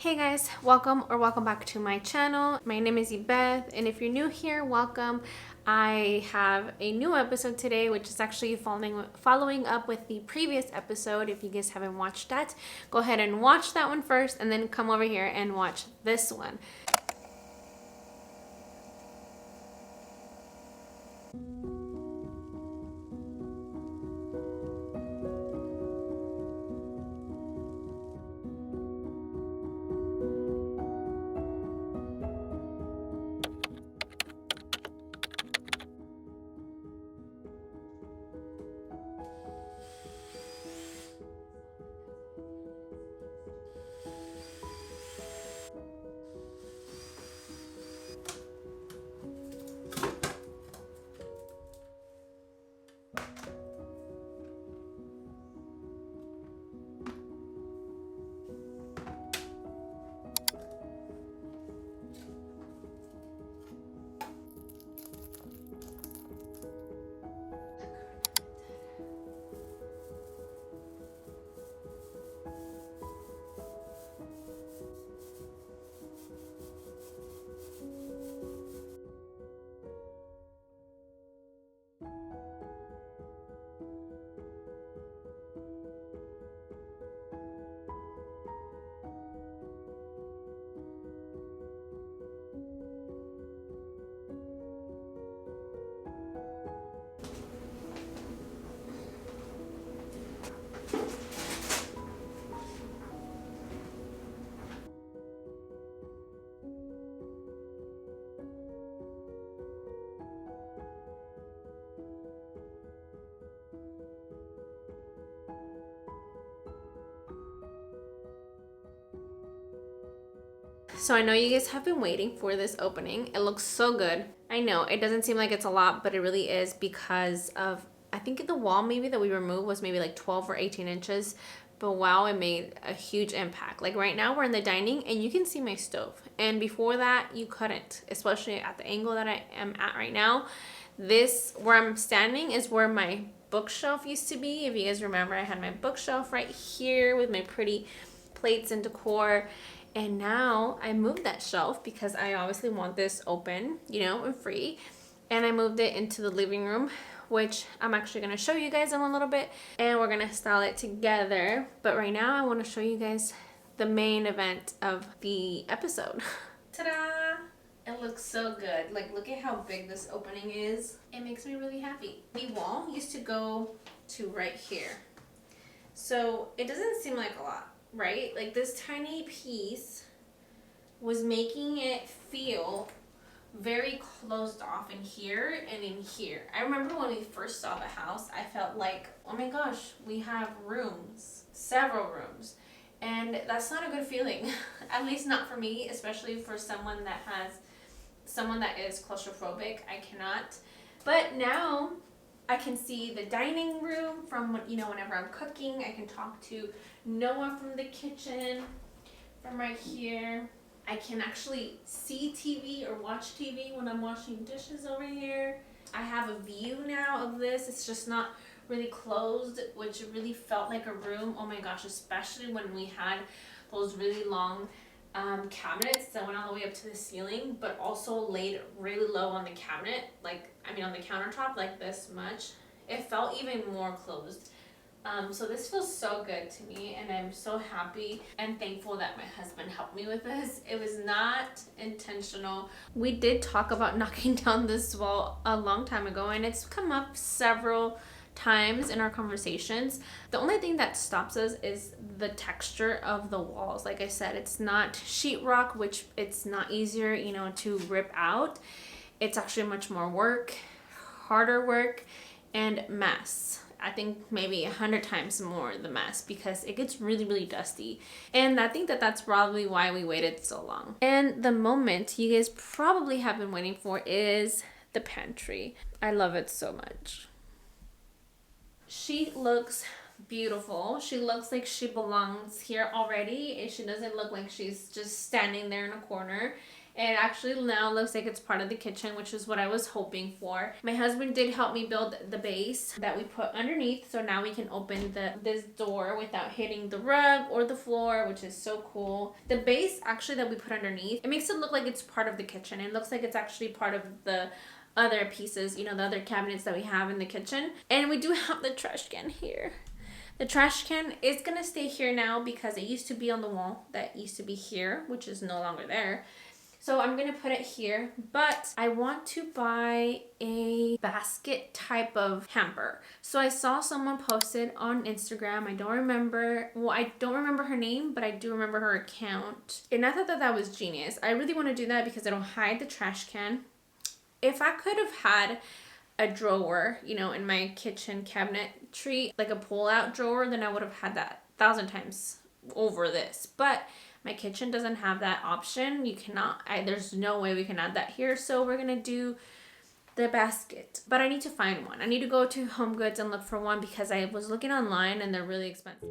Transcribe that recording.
Hey guys, welcome back to my channel. My name is Ibeth, and if you're new here, welcome. I have a new episode today, which is actually following up with the previous episode. If you guys haven't watched that, go ahead and watch that one first and then come over here and watch this one. So I know you guys have been waiting for this opening. It looks so good. I know it doesn't seem like it's a lot, but it really is because of, I think the wall maybe that we removed was maybe like 12 or 18 inches. But wow, it made a huge impact. Like right now we're in the dining and you can see my stove. And before that you couldn't, especially at the angle that I am at right now. This, where I'm standing, is where my bookshelf used to be. If you guys remember, I had my bookshelf right here with my pretty plates and decor. And now I moved that shelf because I obviously want this open, and free. And I moved it into the living room, which I'm actually going to show you guys in a little bit. And we're going to style it together. But right now I want to show you guys the main event of the episode. Ta-da! It looks so good. Like, look at how big this opening is. It makes me really happy. The wall used to go to right here. So it doesn't seem like a lot, right? Like this tiny piece was making it feel very closed off in here and in here. I remember when we first saw the house, I felt like, oh my gosh, we have rooms, several rooms. And that's not a good feeling, at least not for me, especially for someone that is claustrophobic. I cannot. But now I can see the dining room from, whenever I'm cooking. I can talk to Noah from the kitchen from right here. I can actually see TV or watch TV when I'm washing dishes over here. I have a view now of this. It's just not really closed, which really felt like a room. Oh my gosh, especially when we had those really long cabinets that went all the way up to the ceiling, but also laid really low on the cabinet, on the countertop, like this much. It felt even more closed. So this feels so good to me, and I'm so happy and thankful that my husband helped me with this. It was not intentional. We did talk about knocking down this wall a long time ago, and it's come up several times in our conversations. The only thing that stops us is the texture of the walls. Like I said, it's not sheetrock, which it's not easier, to rip out. It's actually much more work, harder work, and mess. I think maybe 100 times more the mess, because it gets really, really dusty. And I think that that's probably why we waited so long. And the moment you guys probably have been waiting for is the pantry. I love it so much. She looks beautiful. She looks like she belongs here already, and she doesn't look like she's just standing there in a corner. It actually now looks like it's part of the kitchen, which is what I was hoping for. My husband did help me build the base that we put underneath, so now we can open this door without hitting the rug or the floor, which is so cool. The base actually that we put underneath, it makes it look like it's part of the kitchen. It looks like it's actually part of the other pieces, you know, the other cabinets that we have in the kitchen. And we do have the trash can here. The trash can is gonna stay here now because it used to be on the wall that used to be here, which is no longer there. So I'm gonna put it here, but I want to buy a basket type of hamper. So I saw someone posted on Instagram. I don't remember her name, but I do remember her account. And I thought that was genius. I really want to do that because it'll hide the trash can. If I could have had a drawer, you know, in my kitchen cabinetry, like a pull-out drawer, then I would have had that 1,000 times over this. But my kitchen doesn't have that option. You cannot, there's no way we can add that here. So we're going to do the basket. But I need to find one. I need to go to Home Goods and look for one because I was looking online and they're really expensive.